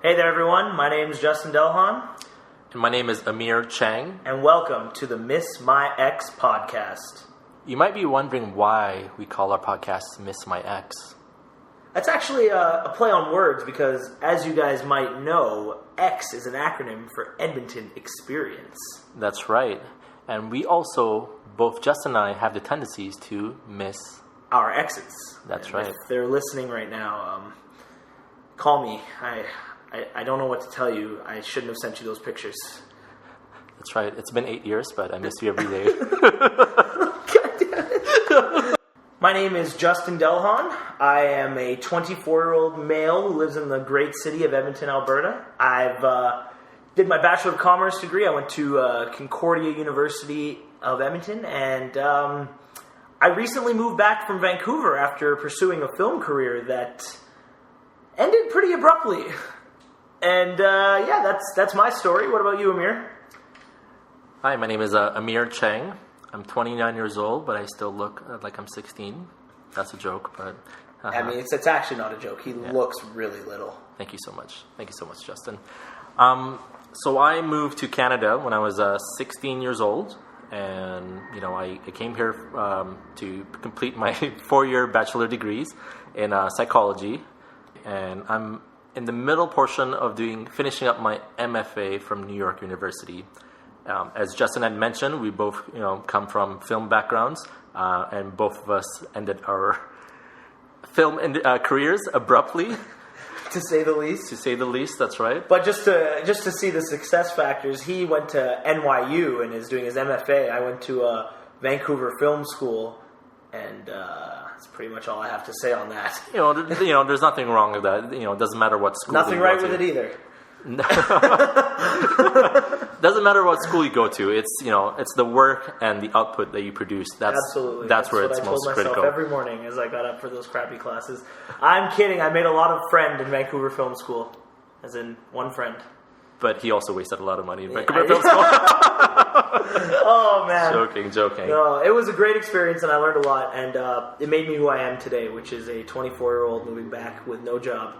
Hey there, everyone. My name is Justin Delhan. And my name is Amir Chang. And welcome to the Miss My Ex podcast. You might be wondering why we call our podcast Miss My Ex. That's actually a play on words because, as you guys might know, X is an acronym for Edmonton Experience. That's right. And we also, both Justin and I, have the tendencies to miss our exes. That's and right. If they're listening right now, call me. I don't know what to tell you. I shouldn't have sent you those pictures. That's right. It's been 8 years, but I miss you every day. God damn it. My name is Justin Delhan. I am a 24-year-old male who lives in the great city of Edmonton, Alberta. I've did my Bachelor of Commerce degree. I went to Concordia University of Edmonton, and I recently moved back from Vancouver after pursuing a film career that ended pretty abruptly. And that's my story. What about you, Amir? Hi, my name is Amir Chang. I'm 29 years old, but I still look like I'm 16. That's a joke, but... I mean, it's actually not a joke. He looks really little. Thank you so much. Thank you so much, Justin. So I moved to Canada when I was 16 years old, and I came here to complete my 4-year bachelor degrees in psychology, and I'm in the middle portion of finishing up my MFA from New York University. As Justin had mentioned, we both come from film backgrounds, and both of us ended our film careers abruptly. To say the least. To say the least, that's right. But just to see the success factors, he went to NYU and is doing his MFA. I went to Vancouver Film School, and that's pretty much all I have to say on that. There's nothing wrong with that. It doesn't matter what school. Nothing right with it either. Doesn't matter what school you go to. It's the work and the output that you produce. Absolutely. That's where it's what most I told myself critical. Every morning as I got up for those crappy classes. I'm kidding. I made a lot of friend in Vancouver Film School, as in one friend. But he also wasted a lot of money in Vancouver Film School. Oh man! Joking. No, it was a great experience, and I learned a lot, and it made me who I am today, which is a 24-year-old moving back with no job.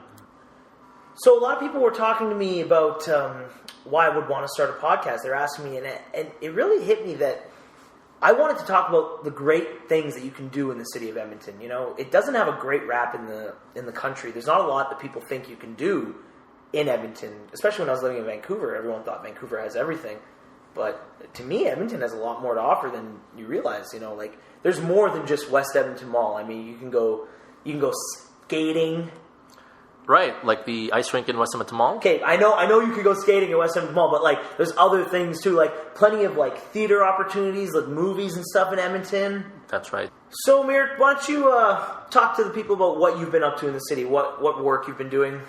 So a lot of people were talking to me about why I would want to start a podcast. They're asking me, and it really hit me that I wanted to talk about the great things that you can do in the city of Edmonton. It doesn't have a great rap in the country. There's not a lot that people think you can do in Edmonton, especially when I was living in Vancouver. Everyone thought Vancouver has everything. But to me, Edmonton has a lot more to offer than you realize. There's more than just West Edmonton Mall. I mean, you can go skating. Right, like the ice rink in West Edmonton Mall. Okay, I know you could go skating at West Edmonton Mall, but there's other things too, plenty of theater opportunities, movies and stuff in Edmonton. That's right. So, Amir, why don't you talk to the people about what you've been up to in the city, what work you've been doing?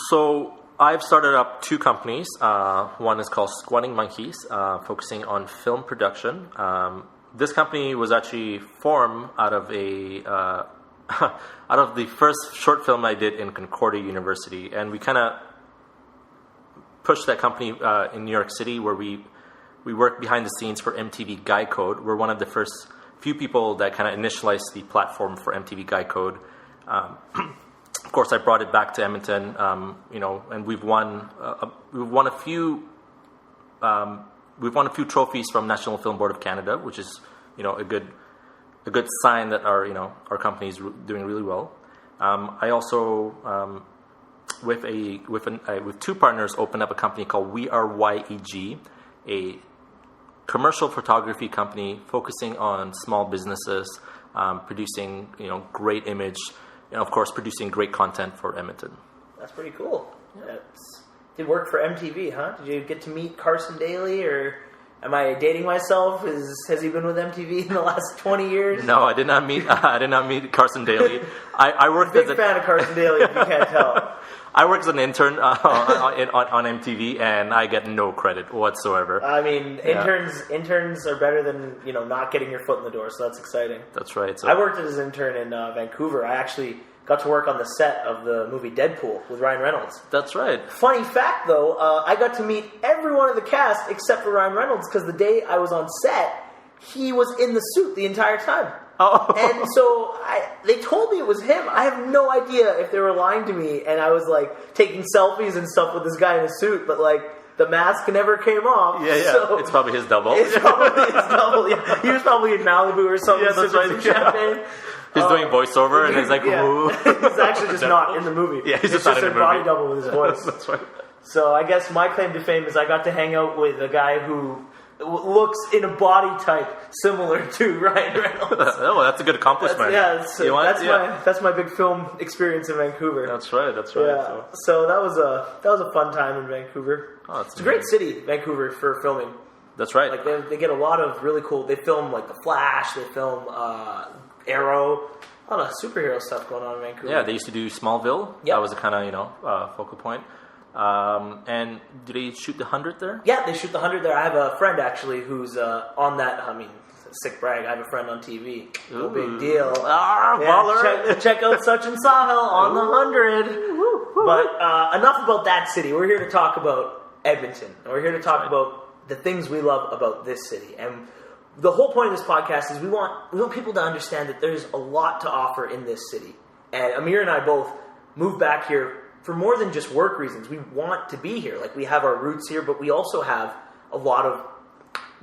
So I've started up 2 companies. One is called Squatting Monkeys, focusing on film production. This company was actually formed out of the first short film I did in Concordia University, and we kind of pushed that company in New York City, where we worked behind the scenes for MTV Guy Code. We're one of the first few people that kind of initialized the platform for MTV Guy Code. Of course, I brought it back to Edmonton, and we've won a few trophies from National Film Board of Canada, which is a good sign that our company is doing really well. I also with 2 partners opened up a company called We Are YEG, a commercial photography company focusing on small businesses, producing great image, and of course producing great content for Edmonton. That's pretty cool. Yeah. Did work for MTV, huh? Did you get to meet Carson Daly, or am I dating myself? Has he been with MTV in the last 20 years? No, I did not meet Carson Daly. I worked big fan of Carson Daly, if you can't tell. I work as an intern on MTV, and I get no credit whatsoever. I mean, interns are better than not getting your foot in the door, so that's exciting. That's right. So I worked as an intern in Vancouver. I actually got to work on the set of the movie Deadpool with Ryan Reynolds. That's right. Funny fact, though, I got to meet everyone in the cast except for Ryan Reynolds, because the day I was on set, he was in the suit the entire time. Oh. And so they told me it was him. I have no idea if they were lying to me, and I was like taking selfies and stuff with this guy in a suit, but like the mask never came off. Yeah. So it's probably his double. It's probably his double. Yeah. He was probably in Malibu or something. Yeah, that's right. Some champagne. He's doing voiceover, and he's like, "Ooh." He's actually just not in the movie. Yeah, he's it's just not just in the a body movie. double with his voice. That's right. So I guess my claim to fame is I got to hang out with a guy who looks in a body type similar to Ryan Reynolds. Oh, that's a good accomplishment. That's my big film experience in Vancouver. That's right. Yeah. So that was a fun time in Vancouver. Oh, it's a great city, Vancouver, for filming. That's right. Like they get a lot of really cool. They film like The Flash. They film Arrow. A lot of superhero stuff going on in Vancouver. Yeah, they used to do Smallville. Yep. That was a kind of focal point. And do they shoot the 100 there? Yeah, they shoot the 100 there. I have a friend actually who's on that. I mean, sick brag. I have a friend on TV. No big deal. Baller. Check out Sachin Sahil on the 100. But enough about that city. We're here to talk about Edmonton. We're here to talk about the things we love about this city. And the whole point of this podcast is we want people to understand that there's a lot to offer in this city. And Amir and I both moved back here for more than just work reasons. We want to be here. Like, we have our roots here, but we also have a lot of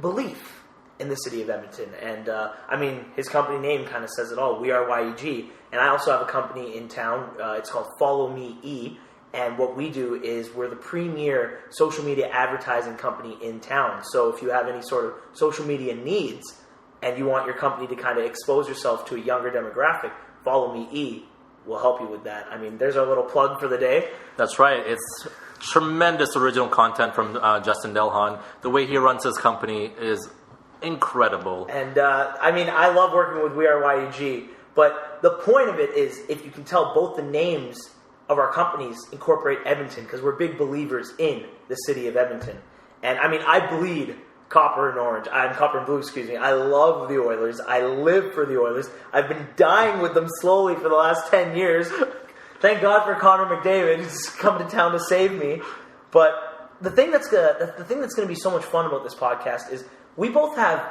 belief in the city of Edmonton. And, I mean, his company name kind of says it all. We are YEG. And I also have a company in town. It's called Follow Me E. And what we do is we're the premier social media advertising company in town. So if you have any sort of social media needs and you want your company to kind of expose yourself to a younger demographic, Follow Me E will help you with that. I mean, there's our little plug for the day. That's right. It's tremendous original content from Justin Delhan. The way he runs his company is incredible. And, I mean, I love working with We Are YEG, but the point of it is, if you can tell, both the names of our companies incorporate Edmonton, because we're big believers in the city of Edmonton. And, I mean, I bleed copper and blue, excuse me. I love the Oilers. I live for the Oilers. I've been dying with them slowly for the last 10 years. Thank God for Connor McDavid, who's come to town to save me. But the thing that's going to be so much fun about this podcast is we both have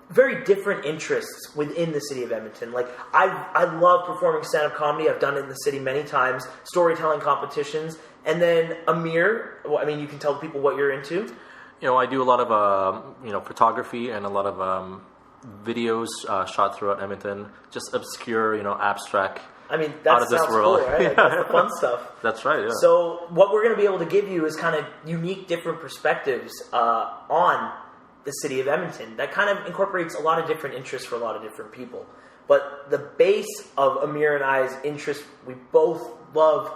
very different interests within the city of Edmonton. Like, I love performing stand-up comedy. I've done it in the city many times, storytelling competitions. And then Amir, I mean, you can tell people what you're into. I do a lot of photography and a lot of videos shot throughout Edmonton. Just obscure, abstract. I mean, that sounds cool, right? Like, that's the fun stuff. That's right, yeah. So what we're going to be able to give you is kind of unique, different perspectives on the city of Edmonton. That kind of incorporates a lot of different interests for a lot of different people. But the base of Amir and I's interest, we both love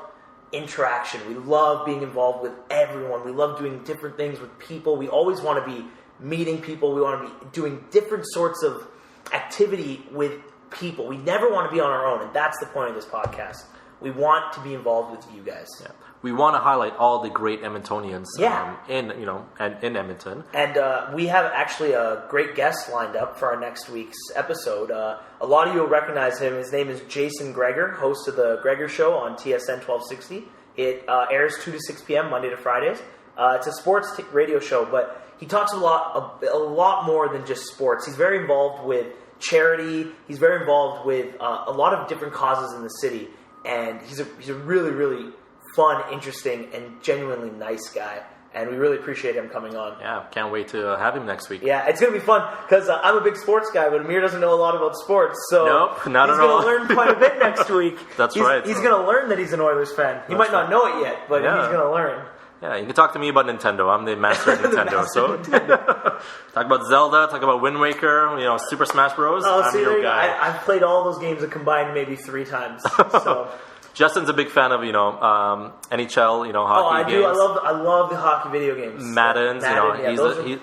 interaction. We love being involved with everyone. We love doing different things with people. We always want to be meeting people. We want to be doing different sorts of activity with people. We never want to be on our own, and that's the point of this podcast. We want to be involved with you guys. Yeah. We want to highlight all the great Edmontonians in Edmonton. And we have actually a great guest lined up for our next week's episode. A lot of you will recognize him. His name is Jason Greger, host of the Greger Show on TSN 1260. It airs 2 to 6 p.m. Monday to Fridays. It's a sports radio show, but he talks a lot more than just sports. He's very involved with charity. He's very involved with a lot of different causes in the city. And he's a really, really fun, interesting, and genuinely nice guy. And we really appreciate him coming on. Yeah, can't wait to have him next week. Yeah, it's going to be fun because I'm a big sports guy, but Amir doesn't know a lot about sports. So nope, not he's at all. going to learn quite a bit next week. That's right. He's going to learn that he's an Oilers fan. He might not know it yet, but he's going to learn. Yeah, you can talk to me about Nintendo. I'm the master of Nintendo. Talk about Zelda, talk about Wind Waker, Super Smash Bros. I'm your guy. I've played all those games combined maybe 3 times. So. Justin's a big fan of NHL, hockey games. I do. I love the hockey video games. Madden,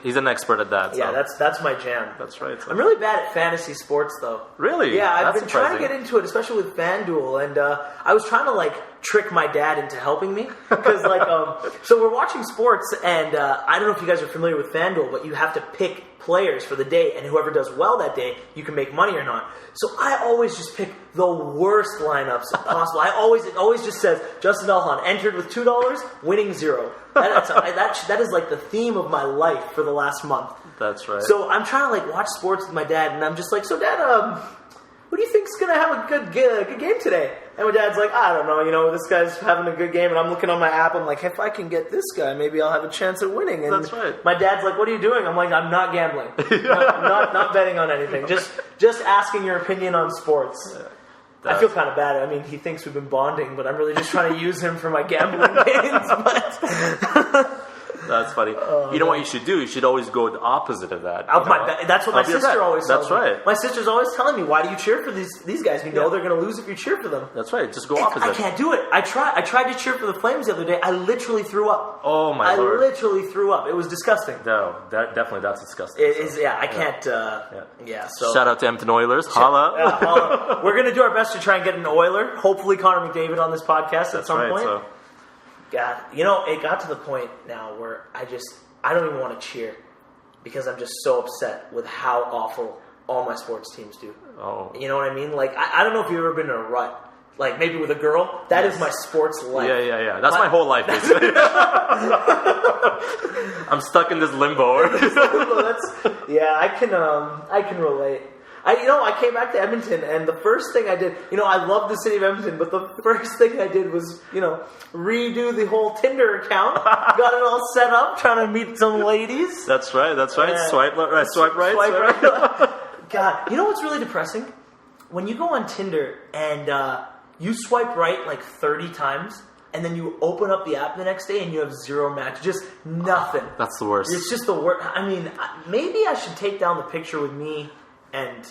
he's an expert at that. Yeah, that's my jam. That's right. I'm really bad at fantasy sports, though. Really? Yeah, I've been trying to get into it, especially with FanDuel, and I was trying to trick my dad into helping me. Because, so we're watching sports, and I don't know if you guys are familiar with FanDuel, but you have to pick players for the day, and whoever does well that day, you can make money or not. So I always just pick the worst lineups possible. It always just says, Justin Alhan entered with $2, winning 0. That is like the theme of my life for the last month. That's right. So I'm trying to watch sports with my dad, and I'm just like, so Dad, who do you think's gonna have a good game today? And my dad's like, I don't know, this guy's having a good game, and I'm looking on my app, I'm like, if I can get this guy, maybe I'll have a chance at winning. And that's right. My dad's like, what are you doing? I'm like, I'm not gambling. not betting on anything. Just asking your opinion on sports. Yeah. I feel kind of bad. I mean, he thinks we've been bonding, but I'm really just trying to use him for my gambling games. But that's funny. You know what you should do? You should always go the opposite of that. That's what my sister always tells me. That's right. My sister's always telling me, why do you cheer for these guys? You know they're going to lose if you cheer for them. That's right. Just go opposite. I can't do it. I tried to cheer for the Flames the other day. I literally threw up. Oh, my Lord. I literally threw up. It was disgusting. No, that's disgusting. It is, I can't. So shout out to Edmonton Oilers. Holla. Holla. We're going to do our best to try and get an Oiler. Hopefully Connor McDavid on this podcast at some point. So. God, it got to the point now where I don't even want to cheer because I'm just so upset with how awful all my sports teams do. Oh. You know what I mean? I don't know if you've ever been in a rut. Maybe with a girl. That is my sports life. Yeah. That's my whole life, basically. I'm stuck in this limbo. I can relate. I came back to Edmonton, and the first thing I did, I love the city of Edmonton, but the first thing I did was, redo the whole Tinder account, got it all set up, trying to meet some ladies. That's right. Swipe right. God, you know what's really depressing? When you go on Tinder and you swipe right 30 times, and then you open up the app the next day and you have 0 match, just nothing. That's the worst. It's just the worst. I mean, maybe I should take down the picture with me and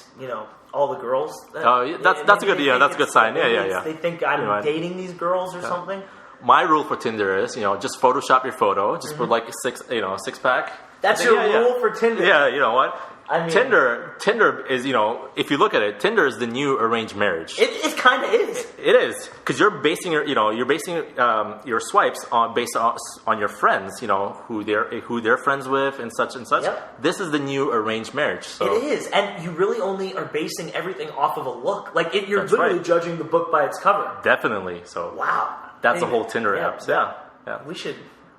all the girls. That's a good. Yeah, that's a good sign. Yeah. They think I'm dating these girls or something. My rule for Tinder is, just Photoshop your photo. Just put a six pack. That's your rule for Tinder. Yeah, you know what? I mean, Tinder is, if you look at it, Tinder is the new arranged marriage. It kind of is. It is, because you're basing your swipes based on your friends, who they're friends with and such and such. Yep. This is the new arranged marriage. So. It is, and you really only are basing everything off of a look. You're literally judging the book by its cover. Definitely. So wow, that's the whole Tinder app. Yeah. We should.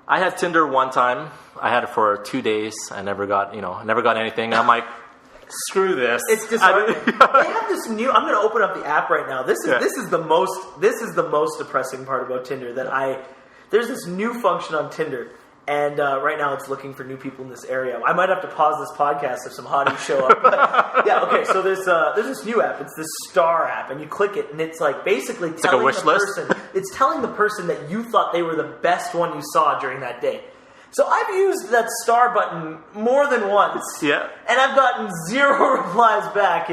I had Tinder one time. I had it for 2 days. I never got anything. I'm like, screw this. It's disheartening. They have this new. I'm going to open up the app right now. This is the most depressing part about Tinder. There's this new function on Tinder, and right now it's looking for new people in this area. I might have to pause this podcast if some hotties show up. But okay. So there's this new app. It's this Star app, and you click it, and it's basically telling the person. It's telling the person that you thought they were the best one you saw during that day. So I've used that star button more than once. Yeah. And I've gotten 0 replies back,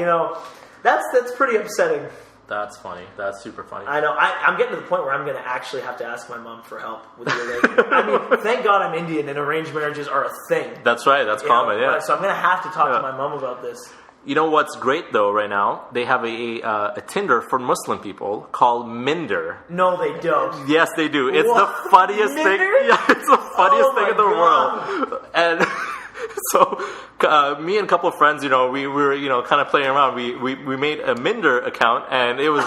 That's pretty upsetting. That's funny. That's super funny. I know. I'm getting to the point where I'm going to actually have to ask my mom for help with the arrangement. I mean, thank God I'm Indian and arranged marriages are a thing. That's right. That's common, yeah. So I'm going to have to talk to my mom about this. You know what's great, though, right now? They have a Tinder for Muslim people called Minder. No, they don't. Yes, they do. It's the funniest thing. Yeah, it's the funniest thing in the world. And so me and a couple of friends, we were, kind of playing around. We made a Minder account, and it was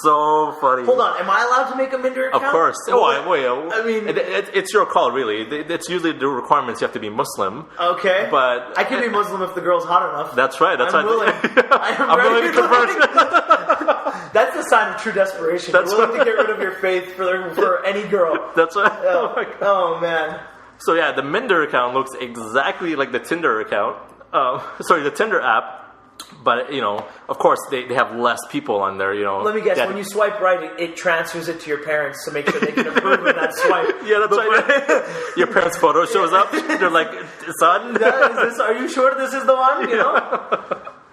so funny. Hold on. Am I allowed to make a Minder account? Of course. I mean... It's your call, really. It's usually the requirements you have to be Muslim. Okay. But I can be Muslim if the girl's hot enough. That's right. I'm willing. I'm willing to convert. That's a sign of true desperation. You're willing to get rid of your faith for any girl. That's right. Oh, my God. Oh man. So yeah, the Minder account looks exactly like the Tinder account. The Tinder app. But, of course, they have less people on there, Let me guess, when you swipe right, it transfers it to your parents to make sure they can approve of that swipe. Yeah, that's right. Your parents' photo shows up. They're like, son? Are you sure this is the one,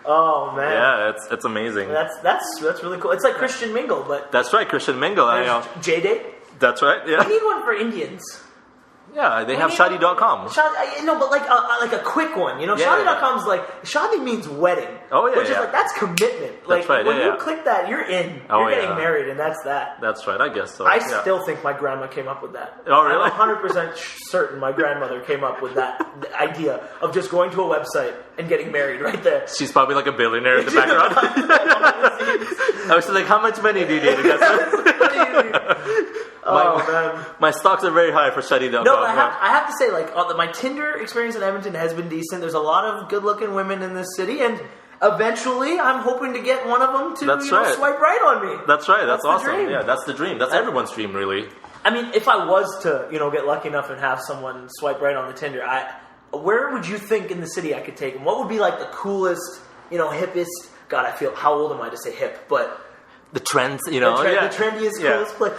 Oh, man. Yeah, it's amazing. That's really cool. It's like Christian Mingle, but... That's right, Christian Mingle. J-Date? That's right, yeah. We need one for Indians. Yeah, they have Shadi.com. No, but like a quick one. You know, Shadi.com's like, Shadi means wedding. Oh, yeah. Which is like, that's commitment. That's like, right. when you click that, you're in. You're getting married, and that's that. That's right, I guess so. I still think my grandma came up with that. Oh, really? I'm 100% certain my grandmother came up with that idea of just going to a website and getting married right there. She's probably like a billionaire in the background. I was like, how much money do you need? My stocks are very high for Shadi.com. No, but I have to say, like, my Tinder experience in Edmonton has been decent. There's a lot of good-looking women in this city, and eventually, I'm hoping to get one of them to swipe right on me. That's right. That's awesome. Dream. Yeah, that's the dream. That's everyone's dream, really. I mean, if I was to, get lucky enough and have someone swipe right on the Tinder, where would you think in the city I could take them? What would be like the coolest, hippest? God, how old am I to say hip? But the trends, the trendiest, coolest place.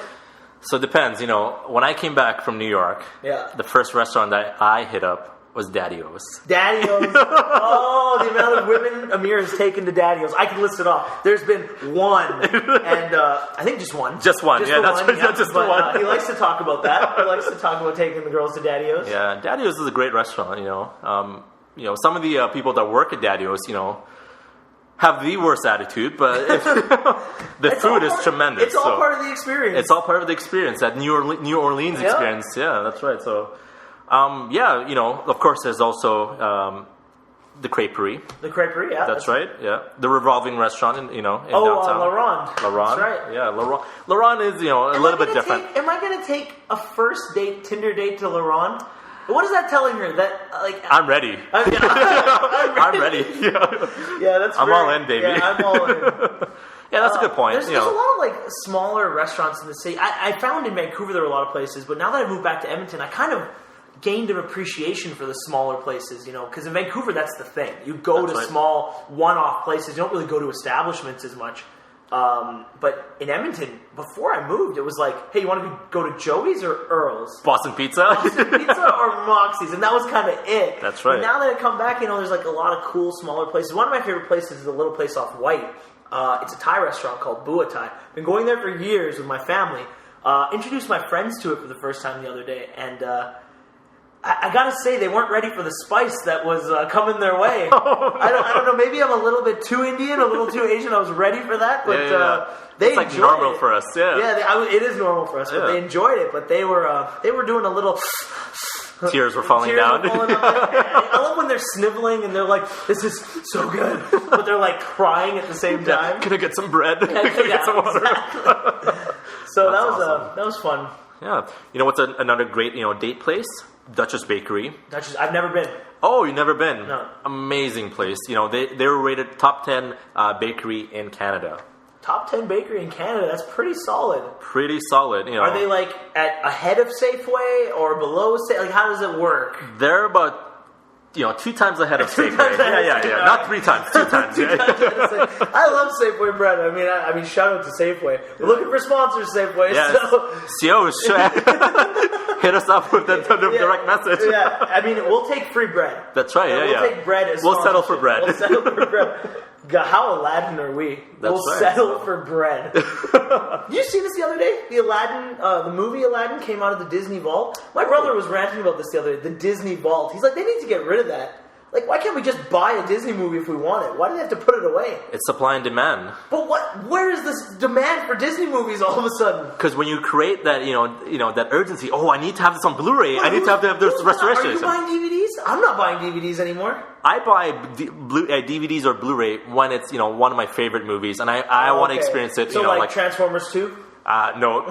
So it depends, when I came back from New York, the first restaurant that I hit up was Daddy-O's. Daddy-O's. Oh, the amount of women Amir has taken to Daddy-O's. I can list it off. There's been one, and I think just one. Just one, just the one. He likes to talk about that. He likes to talk about taking the girls to Daddy-O's. Yeah, Daddy-O's is a great restaurant, some of the people that work at Daddy-O's, have the worst attitude, but the food is tremendous. It's all part of the experience. It's all part of the experience, that New Orleans experience. Yeah, that's right. So, of course, there's also the Creperie. The Creperie, yeah. That's right, yeah. The revolving restaurant in downtown. Laurent. That's right. Yeah, Laurent is, a little bit different. Am I going to take a first Tinder date to Laurent? What is that telling her? That I'm ready. I'm ready. Yeah, that's. I'm all in, baby. Yeah, I'm all in. Yeah, that's a good point. There's a lot of smaller restaurants in the city. I found in Vancouver there were a lot of places, but now that I moved back to Edmonton, I kind of gained an appreciation for the smaller places. Because in Vancouver that's the thing. You go to small one-off places. You don't really go to establishments as much. But in Edmonton, before I moved, it was like, hey, you want to go to Joey's or Earl's? Boston Pizza or Moxie's, and that was kind of it. That's right. But now that I come back, there's a lot of cool smaller places. One of my favorite places is a little place off White. It's a Thai restaurant called Bua Thai. Been going there for years with my family. Introduced my friends to it for the first time the other day, and I gotta say, they weren't ready for the spice that was coming their way. I don't know. Maybe I'm a little bit too Indian, a little too Asian. I was ready for that, but they enjoyed it's normal for us. Yeah, it is normal for us, but they enjoyed it. But they were doing a little. Tears were falling down. I love when they're sniveling and they're like, "This is so good," but they're like crying at the same time. Can I get some bread? Can I get some water? Exactly. So that was fun. Yeah, what's another great date place? Duchess Bakery. I've never been. Oh, you've never been? No. Amazing place. They were rated top 10 bakery in Canada. Top 10 bakery in Canada. That's pretty solid. Pretty solid. Are they ahead of Safeway or below Safeway? How does it work? They're about 2 times ahead of Safeway. Yeah. Not 3 times, 2 times. I love Safeway bread. I mean, shout out to Safeway. We're looking for sponsors, Safeway. Yes. Hit us up with the direct message. Yeah, we'll take free bread. That's right. We'll take bread as we'll settle for bread. We'll settle for bread. God, how Aladdin are we? We'll settle for bread. Did you see this the other day? The Aladdin, the movie Aladdin came out of the Disney Vault. My brother was ranting about this the other day. The Disney Vault. He's like, they need to get rid of that. Why can't we just buy a Disney movie if we want it? Why do they have to put it away? It's supply and demand. But where is this demand for Disney movies all of a sudden? Because when you create that, that urgency, I need to have this on Blu-ray. I need to have this restoration. Are you buying DVDs? I'm not buying DVDs anymore. I buy DVDs or Blu-ray when it's, one of my favorite movies, and I want to experience it. So like Transformers 2? No.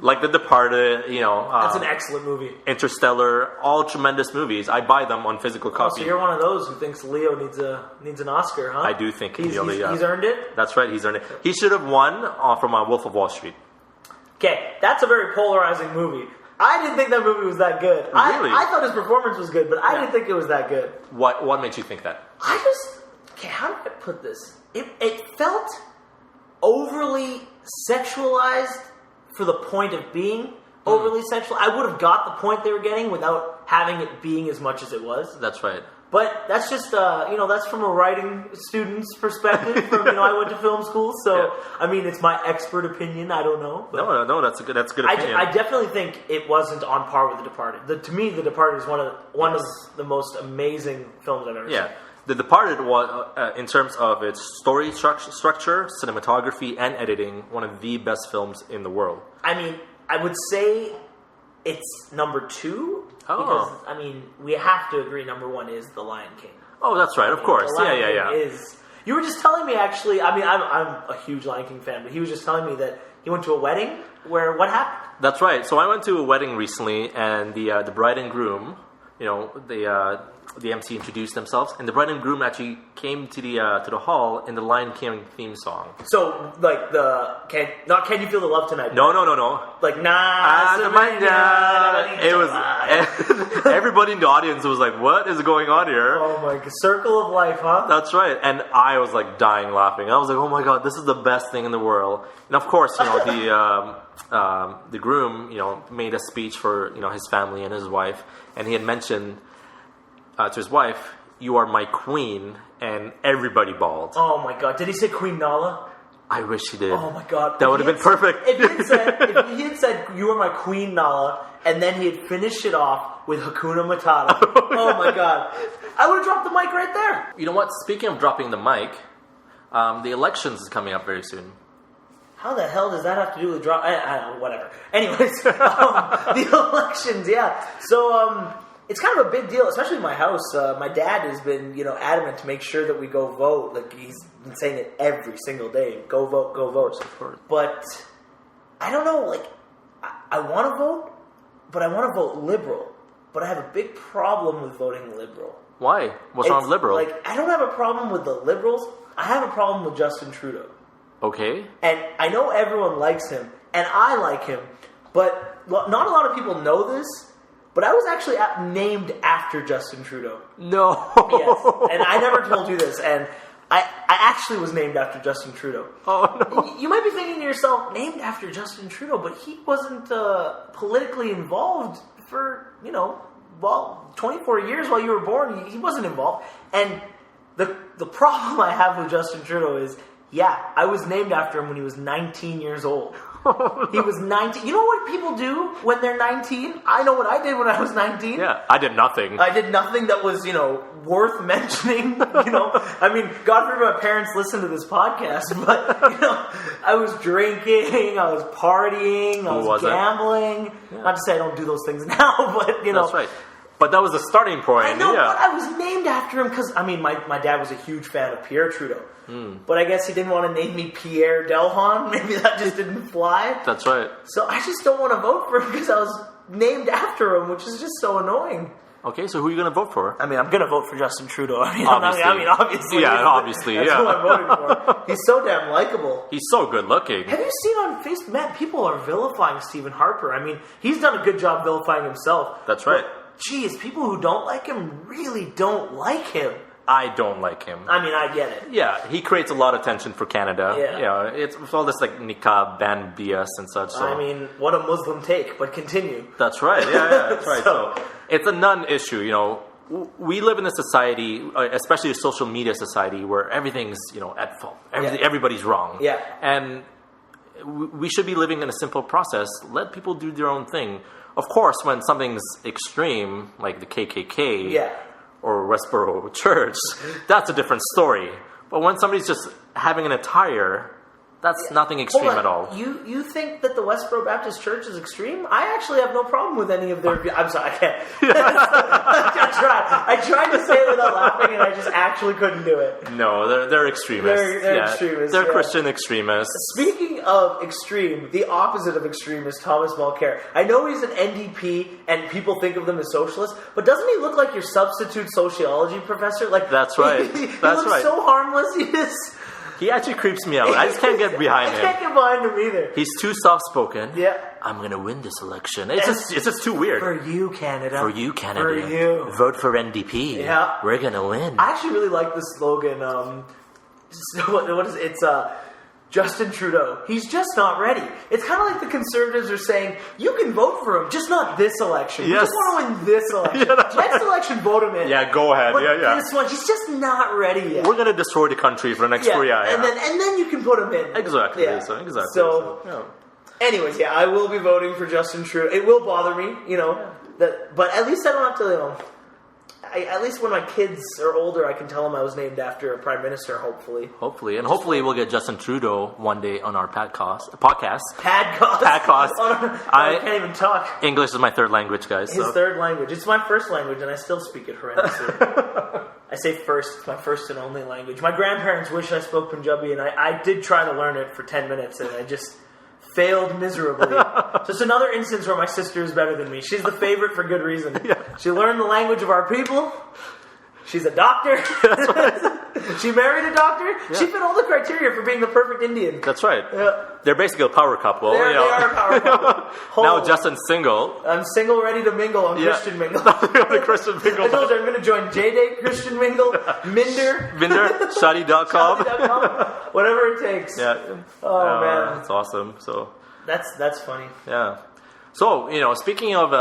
Like The Departed, that's an excellent movie. Interstellar, all tremendous movies. I buy them on physical copy. So you're one of those who thinks Leo needs an Oscar, huh? I do think he's earned it? That's right, he's earned it. He should have won from Wolf of Wall Street. Okay, that's a very polarizing movie. I didn't think that movie was that good. Really? I thought his performance was good, but I didn't think it was that good. What made you think that? How do I put this? It felt overly sexualized for the point of being overly sexual. I would have got the point they were getting without having it being as much as it was. That's right. But that's just, that's from a writing student's perspective. I went to film school, so, I mean, it's my expert opinion. I don't know. But no, that's a good opinion. I definitely think it wasn't on par with The Departed. To me, The Departed is one of the most amazing films I've ever seen. The Departed was, in terms of its story structure, cinematography, and editing, one of the best films in the world. I mean, I would say it's number 2. Because, I mean, we have to agree number 1 is The Lion King. Oh, that's right, of course. The Lion King is... You were just telling me, actually... I mean, I'm a huge Lion King fan, but he was just telling me that he went to a wedding where... What happened? That's right. So I went to a wedding recently, and the bride and groom, the MC introduced themselves, and the bride and groom actually came to the hall in the Lion King theme song. So, like Can You Feel the Love Tonight? No. Like, it was everybody in the audience was like, "What is going on here?" Oh my God, Circle of Life, huh? That's right, and I was like dying laughing. I was like, "Oh my God, this is the best thing in the world!" And of course, the groom, made a speech for his family and his wife, and he had mentioned to his wife, "You are my queen," and everybody bawled. Oh my God! Did he say Queen Nala? I wish he did. Oh my God! That would have been perfect. If he had said, "You are my Queen Nala," and then he had finished it off with Hakuna Matata, oh my God! I would have dropped the mic right there. You know what? Speaking of dropping the mic, the elections is coming up very soon. How the hell does that have to do with drop? I don't know. Whatever. Anyways, the elections. Yeah. So it's kind of a big deal, especially in my house. My dad has been, adamant to make sure that we go vote. Like, he's been saying it every single day. Go vote, go vote. But I don't know, like, I want to vote, but I want to vote Liberal. But I have a big problem with voting Liberal. Why? What's wrong with Liberal? Like, I don't have a problem with the Liberals. I have a problem with Justin Trudeau. Okay. And I know everyone likes him, and I like him, but not a lot of people know this. But I was actually named after Justin Trudeau. No. Yes. And I never told you this. And I actually was named after Justin Trudeau. Oh, no. You might be thinking to yourself, named after Justin Trudeau, but he wasn't politically involved for, 24 years while you were born. He wasn't involved. And the problem I have with Justin Trudeau is, I was named after him when he was 19 years old. He was 19. You know what people do when they're 19? I know what I did when I was 19. Yeah, I did nothing. I did nothing that was, worth mentioning. I mean, God forbid my parents listen to this podcast, but, I was drinking, I was partying, I was gambling. Yeah. Not to say I don't do those things now, but, That's right. But that was the starting point. I know, but I was named after him because, my dad was a huge fan of Pierre Trudeau. But I guess he didn't want to name me Pierre Delhan. Maybe that just didn't fly. That's right. So I just don't want to vote for him because I was named after him, which is just so annoying. Okay, so who are you going to vote for? I mean, I'm going to vote for Justin Trudeau. Obviously. Yeah, obviously. That's who I'm voting for. He's so damn likable. He's so good looking. Have you seen on Facebook, man, people are vilifying Stephen Harper. I mean, he's done a good job vilifying himself. That's right. But, geez, people who don't like him really don't like him. I don't like him. I mean, I get it. Yeah, he creates a lot of tension for Canada. Yeah. It's all this like niqab ban BS and such. So. I mean, what a Muslim take, but continue. That's right. Yeah, that's right. So it's a non-issue. We live in a society, especially a social media society, where everything's at fault. Everybody's wrong. Yeah. And we should be living in a simple process. Let people do their own thing. Of course, when something's extreme, like the KKK. Or Westboro Church, that's a different story. But when somebody's just having an attire, that's nothing extreme at all. You think that the Westboro Baptist Church is extreme? I actually have no problem with any of their... I'm sorry, I can't. I tried to say it without laughing, and I just actually couldn't do it. No, they're extremists. They're extremists. They're Christian extremists. Speaking of extreme, the opposite of extreme is Thomas Mulcair. I know he's an NDP, and people think of them as socialists, but doesn't he look like your substitute sociology professor? Like that's right. He looks so harmless. He actually creeps me out. I just can't get behind him. I can't get behind him either. He's too soft-spoken. Yeah. I'm going to win this election. It's just too weird. For you, Canada. For you, Canada. For you. Vote for NDP. Yeah. We're going to win. I actually really like the slogan. What is it? It's Justin Trudeau. He's just not ready. It's kind of like the Conservatives are saying, you can vote for him, just not this election. Yes. We just want to win this election. Next election, vote him in. Yeah, go ahead. But Yeah. this one, he's just not ready yet. We're going to destroy the country for the next 4 years. And then you can put him in. Exactly. Yeah. So, anyways, yeah, I will be voting for Justin Trudeau. It will bother me, but at least I don't have to, at least when my kids are older, I can tell them I was named after a prime minister, hopefully. Hopefully we'll get Justin Trudeau one day on our podcast. Padcast. I can't even talk. English is my third language, guys. His third language. It's my first language, and I still speak it horrendously. I say first. It's my first and only language. My grandparents wish I spoke Punjabi, and I did try to learn it for 10 minutes, and I just failed miserably. So it's another instance where my sister is better than me. She's the favorite for good reason. Yeah. She learned the language of our people. She's a doctor. That's right. She married a doctor. Yeah. She fit all the criteria for being the perfect Indian. That's right. Yeah. They're basically a power couple. They are a power couple. Now Justin's single. I'm single, ready to mingle on Christian Mingle. Christian Mingle. I told you I'm going to join J-Date, Christian Mingle, Minder, Shadi.com. whatever it takes. Yeah. Oh man, that's awesome. So that's funny. Yeah. So speaking of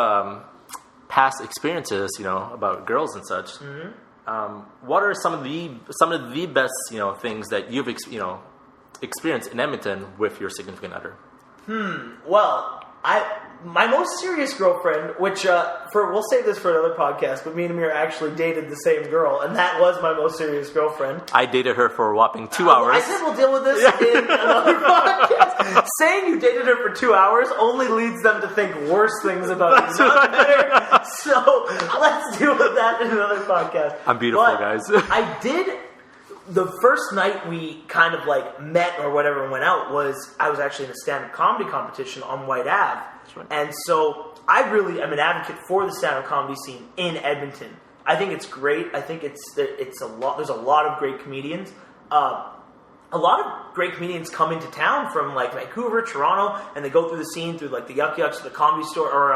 past experiences, about girls and such. Mm-hmm. What are some of the best things that you've experienced in Edmonton with your significant other? Well, my most serious girlfriend, which we'll save this for another podcast, but me and Amir actually dated the same girl, and that was my most serious girlfriend. I dated her for a whopping 2 hours. I said we'll deal with this in another podcast. Saying you dated her for 2 hours only leads them to think worse things about you. So let's deal with that in another podcast. I'm beautiful, guys. I did. The first night we kind of met or whatever and went out I was actually in a stand-up comedy competition on White Ave. That's right. And so I'm an advocate for the stand-up comedy scene in Edmonton. I think it's great. I think it's a lot. There's a lot of great comedians. A lot of great comedians come into town from Vancouver, Toronto, and they go through the scene through the Yuck Yucks, the Comedy Store, or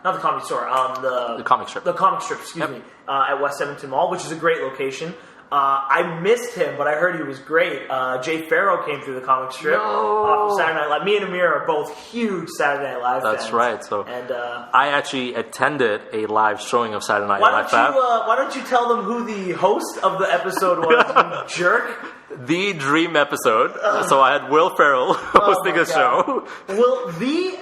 not the Comedy Store, the Comic Strip. The Comic Strip, excuse me, at West Edmonton Mall, which is a great location. I missed him, but I heard he was great. Jay Farrow came through the Comic Strip off of Saturday Night Live. Me and Amir are both huge Saturday Night Live fans. That's right. So, and I actually attended a live showing of Saturday Night Live. Why don't you tell them who the host of the episode was, you jerk? The dream episode. So I had Will Ferrell hosting a show. Will, the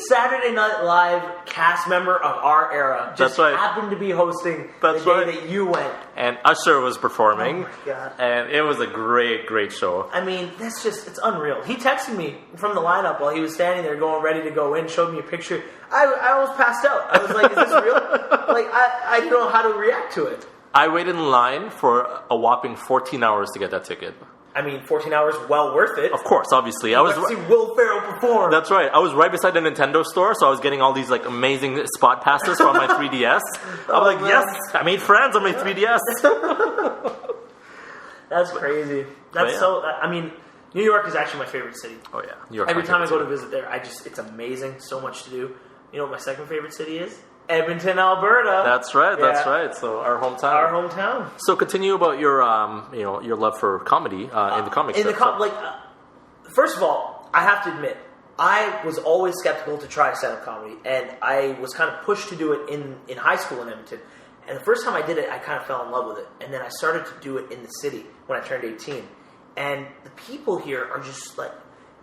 Saturday Night Live cast member of our era just happened to be hosting the day that you went. And Usher was performing. Oh my God. And it was a great, great show. I mean, it's unreal. He texted me from the lineup while he was standing there ready to go in, showed me a picture. I almost passed out. I was like, is this real? I don't know how to react to it. I waited in line for a whopping 14 hours to get that ticket. 14 hours, well worth it. Of course, obviously. I was to see Will Ferrell perform. That's right. I was right beside the Nintendo store, so I was getting all these amazing spot passes from my 3DS. I was yes, I made friends on my 3DS. That's crazy. New York is actually my favorite city. Oh yeah, New York. Every time I go to visit there, it's amazing. So much to do. You know what my second favorite city is? Edmonton, Alberta. That's right. That's right. So our hometown. So continue about your your love for comedy in the comic. First of all, I have to admit, I was always skeptical to try stand-up comedy, and I was kind of pushed to do it in high school in Edmonton. And the first time I did it, I kind of fell in love with it, and then I started to do it in the city when I turned 18. And the people here are just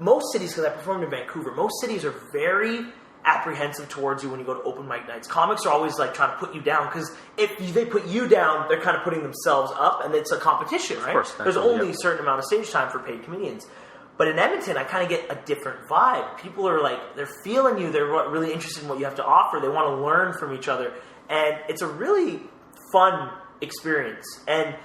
most cities, because I performed in Vancouver. Most cities are very apprehensive towards you when you go to open mic nights. Comics are always trying to put you down, because if they put you down, they're kind of putting themselves up, and it's a competition, right? Of course, there's only a certain amount of stage time for paid comedians. But in Edmonton, I kind of get a different vibe. People are they're feeling you. They're really interested in what you have to offer. They want to learn from each other, and it's a really fun experience. And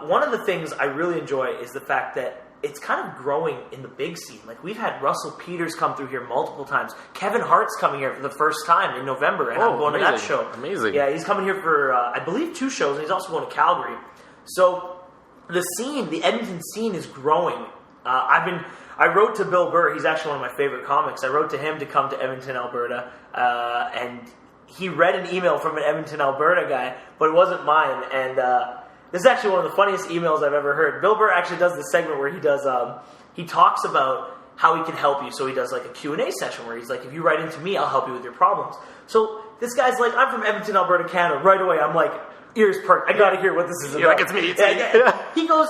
one of the things I really enjoy is the fact that it's kind of growing in the big scene. We've had Russell Peters come through here multiple times. Kevin Hart's coming here for the first time in November, and I'm going to that show. Amazing. Yeah, he's coming here for, I believe, 2 shows, and he's also going to Calgary. So the Edmonton scene is growing. I wrote to Bill Burr. He's actually one of my favorite comics. I wrote to him to come to Edmonton, Alberta, and he read an email from an Edmonton, Alberta guy, but it wasn't mine, and This is actually one of the funniest emails I've ever heard. Bill Burr actually does this segment where he talks about how he can help you. So he does like a Q&A session where he's like, if you write into me, I'll help you with your problems. So this guy's like, I'm from Edmonton, Alberta, Canada. Right away, I'm like, ears perked. I got to hear what this is about. You're like, it's me. He goes,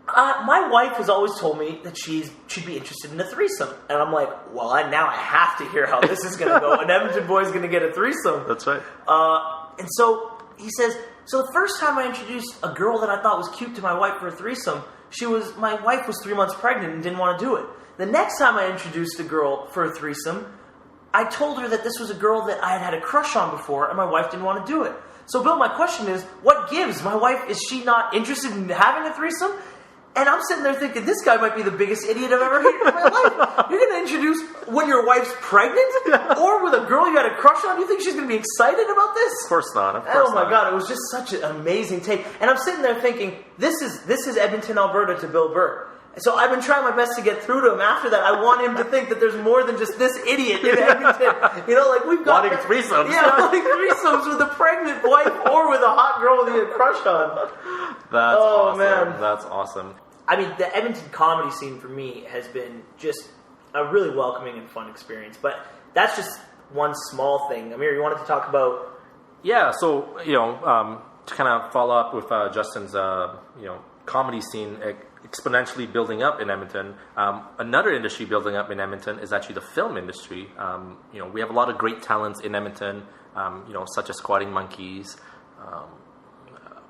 my wife has always told me that she'd be interested in a threesome. And I'm like, well, now I have to hear how this is going to go. An Edmonton boy's going to get a threesome. That's right. And so he says, so the first time I introduced a girl that I thought was cute to my wife for a threesome, my wife was 3 months pregnant and didn't want to do it. The next time I introduced a girl for a threesome, I told her that this was a girl that I had a crush on before, and my wife didn't want to do it. So, Bill, my question is, what gives? My wife, is she not interested in having a threesome? And I'm sitting there thinking, this guy might be the biggest idiot I've ever hated in my life. You're going to introduce when your wife's pregnant? Or with a girl you had a crush on? Do you think she's going to be excited about this? Of course not. Oh my God, it was just such an amazing take. And I'm sitting there thinking, this is Edmonton, Alberta to Bill Burr. So I've been trying my best to get through to him. After that, I want him to think that there's more than just this idiot in Edmonton. You know, like we've got... Wanting threesomes. Yeah, wanting threesomes with a pregnant wife or with a hot girl that he had a crush on. That's awesome. Man. That's awesome. I mean, the Edmonton comedy scene for me has been just a really welcoming and fun experience. But that's just one small thing. Amir, you wanted to talk about... Yeah, so, to kind of follow up with Justin's, comedy scene exponentially building up in Edmonton. Another industry building up in Edmonton is actually the film industry. We have a lot of great talents in Edmonton, such as Squatting Monkeys,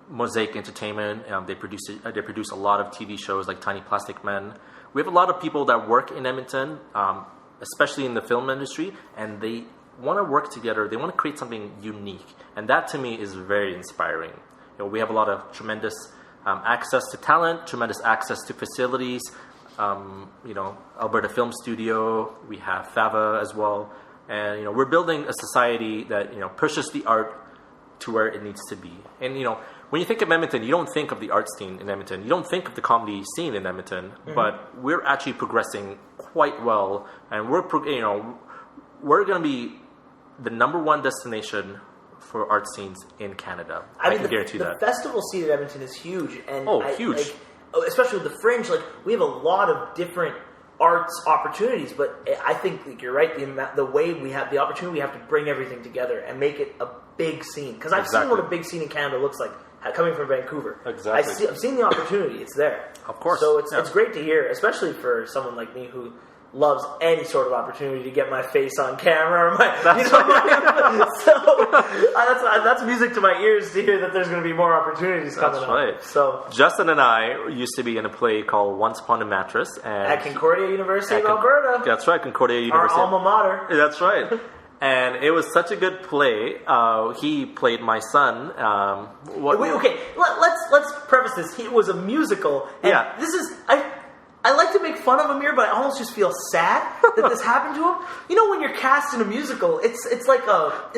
Mosaic Entertainment. They produce a lot of TV shows like Tiny Plastic Men. We have a lot of people that work in Edmonton, especially in the film industry, and they want to work together. They want to create something unique, and that to me is very inspiring. We have a lot of tremendous access to talent, tremendous access to facilities. Alberta Film Studio. We have FAVA as well, and we're building a society that pushes the art to where it needs to be. And when you think of Edmonton, you don't think of the art scene in Edmonton. You don't think of the comedy scene in Edmonton. Mm-hmm. But we're actually progressing quite well, and we're going to be the number one destination for art scenes in Canada. I can guarantee that. The festival scene in Edmonton is huge. And huge. Especially with the Fringe, we have a lot of different arts opportunities, but I think you're right. The way we have the opportunity, we have to bring everything together and make it a big scene. Because I've seen what a big scene in Canada looks like, coming from Vancouver. Exactly. I've seen the opportunity. It's there. Of course. So it's great to hear, especially for someone like me who loves any sort of opportunity to get my face on camera. Or that's music to my ears to hear that there's going to be more opportunities coming up. That's right. So Justin and I used to be in a play called Once Upon a Mattress. And at Concordia University in Alberta. That's right, Concordia University. Our alma mater. That's right. And it was such a good play. He played my son. Okay. Let's preface this. It was a musical. And this is... I like to make fun of Amir, but I almost just feel sad that this happened to him. When you're cast in a musical, it's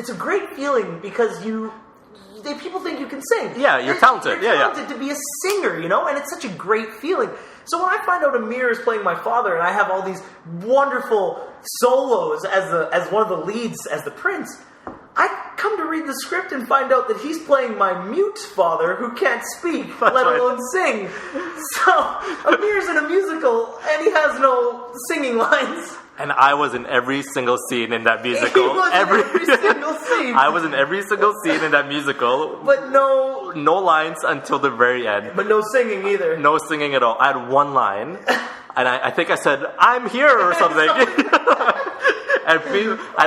a great feeling because people think you can sing. Yeah, you're talented. You're talented to be a singer, and it's such a great feeling. So when I find out Amir is playing my father, and I have all these wonderful solos as one of the leads as the prince, I come to read the script and find out that he's playing my mute father who can't speak, let alone sing. So Amir's in a musical and he has no singing lines. And I was in every single scene in that musical. He was in every single scene. I was in every single scene in that musical. But no lines until the very end. But no singing either. No singing at all. I had one line. And I think I said, "I'm here" or something. And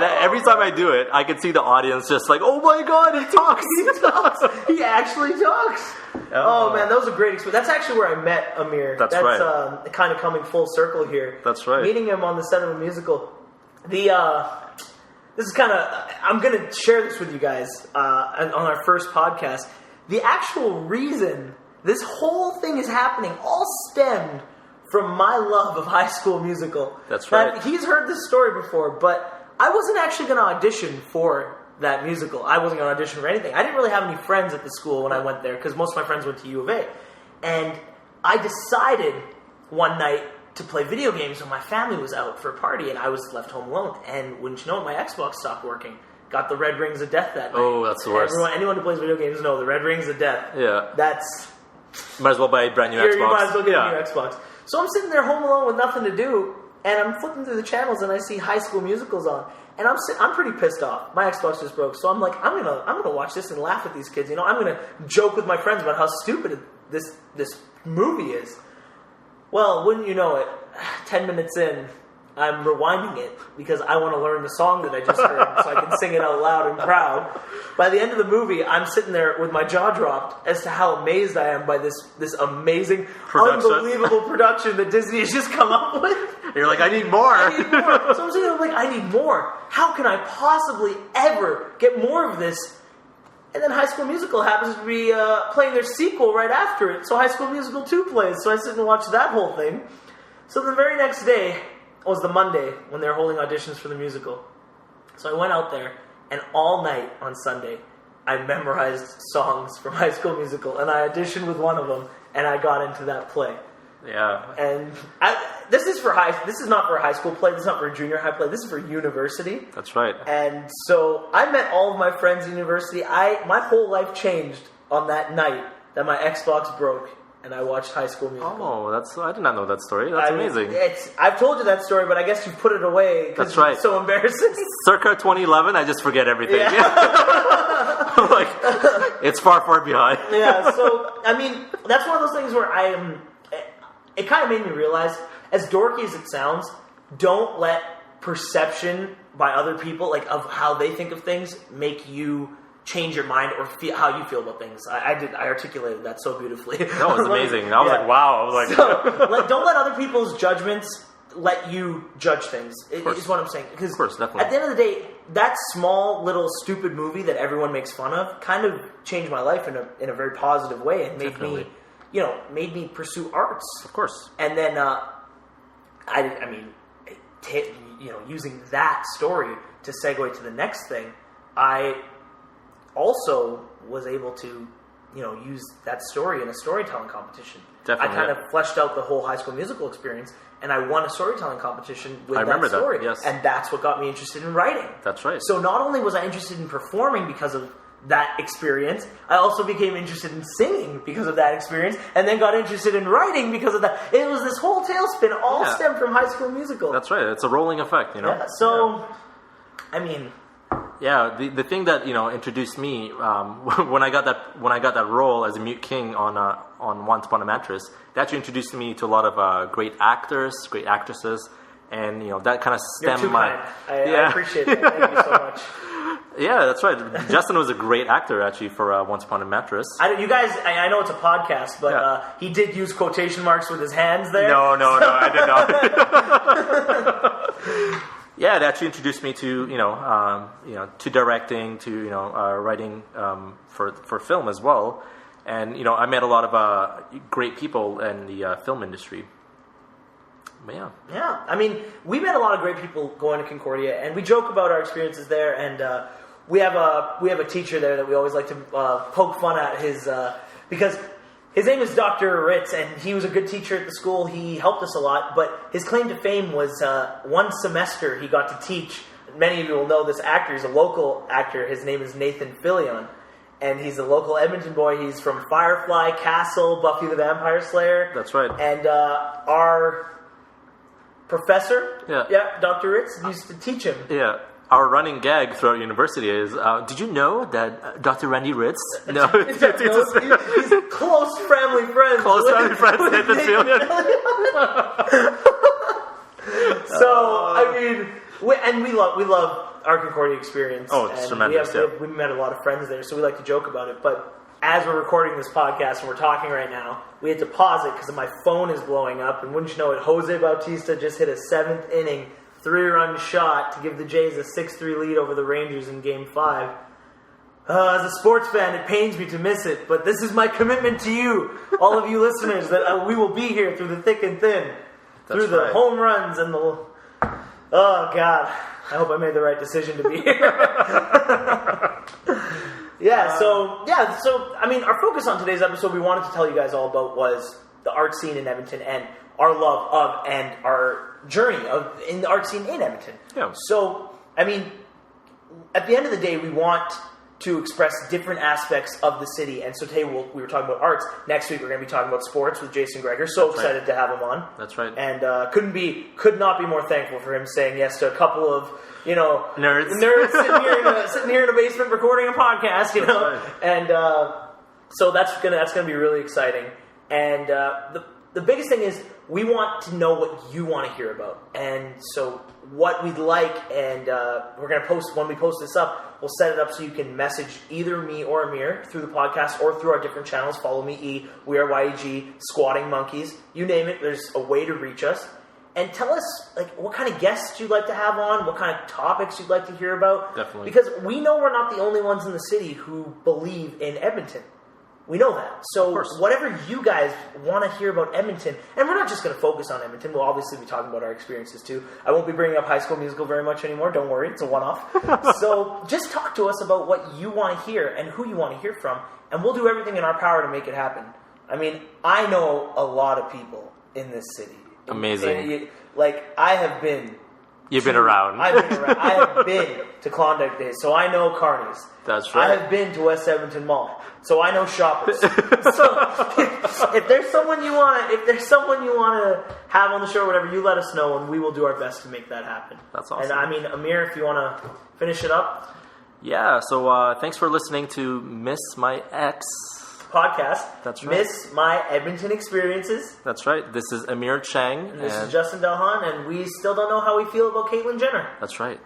every time I do it, I can see the audience just like, "Oh my God, he talks! He talks! He actually talks!" Oh man, that was a great experience. That's actually where I met Amir. That's right. Kind of coming full circle here. That's right. Meeting him on the set of a musical. This is kind of... I'm going to share this with you guys on our first podcast. The actual reason this whole thing is happening all stemmed from my love of High School Musical. That's right. Now, he's heard this story before, but I wasn't actually going to audition for that musical. I wasn't going to audition for anything. I didn't really have any friends at the school when I went there because most of my friends went to U of A. And I decided one night to play video games when my family was out for a party and I was left home alone. And wouldn't you know it, my Xbox stopped working. got the red rings of death that night. Oh, that's the worst. Anyone who plays video games know the red rings of death. Yeah. That's... Might as well buy a brand new Xbox. You might as well get a new Xbox. So I'm sitting there home alone with nothing to do, and I'm flipping through the channels, and I see High School Musicals on. And I'm pretty pissed off. My Xbox just broke, so I'm like, I'm gonna watch this and laugh at these kids. I'm gonna joke with my friends about how stupid this movie is. Well, wouldn't you know it? 10 minutes in, I'm rewinding it because I want to learn the song that I just heard so I can sing it out loud and proud. By the end of the movie, I'm sitting there with my jaw dropped as to how amazed I am by this amazing, unbelievable production that Disney has just come up with. You're like, I need more. I need more. So I'm sitting there like, I need more. How can I possibly ever get more of this? And then High School Musical happens to be playing their sequel right after it. So High School Musical 2 plays. So I sit and watch that whole thing. So the very next day was the Monday when they were holding auditions for the musical. So I went out there, and all night on Sunday, I memorized songs from High School Musical, and I auditioned with one of them, and I got into that play. Yeah. And this is not for a high school play, this is not for a junior high play, this is for university. That's right. And so I met all of my friends in university. My whole life changed on that night that my Xbox broke. And I watched High School Musical. Oh, I did not know that story. That's amazing. I've told you that story, but I guess you've put it away because it's so embarrassing. Circa 2011, I just forget everything. Yeah. Like, it's far, far behind. Yeah, so, I mean, that's one of those things where it kind of made me realize, as dorky as it sounds, don't let perception by other people, like, of how they think of things, make you change your mind or how you feel about things. I articulated that so beautifully. That was amazing. I was like, wow. I was like, so, don't let other people's judgments let you judge things. Is what I'm saying. Because of course, definitely. At the end of the day, that small little stupid movie that everyone makes fun of kind of changed my life in a very positive way and made me pursue arts. Of course. And then using that story to segue to the next thing, I also was able to, use that story in a storytelling competition. Definitely. I kind of fleshed out the whole High School Musical experience, and I won a storytelling competition with that story. That, yes. And that's what got me interested in writing. That's right. So not only was I interested in performing because of that experience, I also became interested in singing because of that experience, and then got interested in writing because of that. It was this whole tailspin, all stemmed from High School Musical. That's right. It's a rolling effect, Yeah, so, I mean... Yeah, the thing that introduced me when I got that role as a mute king on Once Upon a Mattress, that actually introduced me to a lot of great actors, great actresses, and that kind of stemmed I appreciate that. Thank you so much. Yeah, that's right. Justin was a great actor actually for Once Upon a Mattress. I know it's a podcast, but he did use quotation marks with his hands there. No, I did not. Yeah, it actually introduced me to to directing, to writing for film as well, and I met a lot of great people in the film industry. But yeah. I mean, we met a lot of great people going to Concordia, and we joke about our experiences there. And we have a teacher there that we always like to poke fun at because. His name is Dr. Ritz, and he was a good teacher at the school. He helped us a lot, but his claim to fame was one semester he got to teach. Many of you will know this actor. He's a local actor. His name is Nathan Fillion, and he's a local Edmonton boy. He's from Firefly, Castle, Buffy the Vampire Slayer. That's right. And our professor, Dr. Ritz, used to teach him. Yeah. Our running gag throughout university is, did you know that Dr. Randy Ritz? No, he's close family friends. Nathan Fillion. So, I mean, we love our Concordia experience. Oh, it's tremendous. We met a lot of friends there, so we like to joke about it. But as we're recording this podcast and we're talking right now, we had to pause it because my phone is blowing up. And wouldn't you know it, Jose Bautista just hit a 7th inning 3-run shot to give the Jays a 6-3 lead over the Rangers in Game 5. As a sports fan, it pains me to miss it, but this is my commitment to you, all of you listeners, that we will be here through the thick and thin, through the home runs and the... Oh, God. I hope I made the right decision to be here. So, I mean, our focus on today's episode we wanted to tell you guys all about was the art scene in Edmonton and our love of and our journey in the art scene in Edmonton. Yeah. So, I mean, at the end of the day, we want to express different aspects of the city. And so today we were talking about arts. Next week we're going to be talking about sports with Jason Gregor. So That's excited right. to have him on. That's right. And could not be more thankful for him saying yes to a couple of nerds sitting here in a basement recording a podcast. That's right. And so that's gonna be really exciting. And the biggest thing is we want to know what you want to hear about. And so what we'd like, and we're going to post, when we post this up, we'll set it up so you can message either me or Amir through the podcast or through our different channels. Follow me, E, We Are YEG, Squatting Monkeys, you name it. There's a way to reach us. And tell us what kind of guests you'd like to have on, what kind of topics you'd like to hear about. Definitely. Because we know we're not the only ones in the city who believe in Edmonton. We know that. So whatever you guys want to hear about Edmonton, and we're not just going to focus on Edmonton. We'll obviously be talking about our experiences too. I won't be bringing up High School Musical very much anymore. Don't worry. It's a one-off. So just talk to us about what you want to hear and who you want to hear from, and we'll do everything in our power to make it happen. I mean, I know a lot of people in this city. Amazing. I have been... You've been around. I've been around. I have been to Klondike Days, so I know Carnies. That's right. I have been to West Edmonton Mall, so I know shoppers. So if there's someone you want to have on the show or whatever, you let us know, and we will do our best to make that happen. That's awesome. And I mean, Amir, if you want to finish it up. Yeah, so thanks for listening to Miss My Ex podcast. That's right. Miss My Edmonton Experiences. That's right. This is Amir Chang. And this is Justin Delhan, and we still don't know how we feel about Caitlyn Jenner. That's right.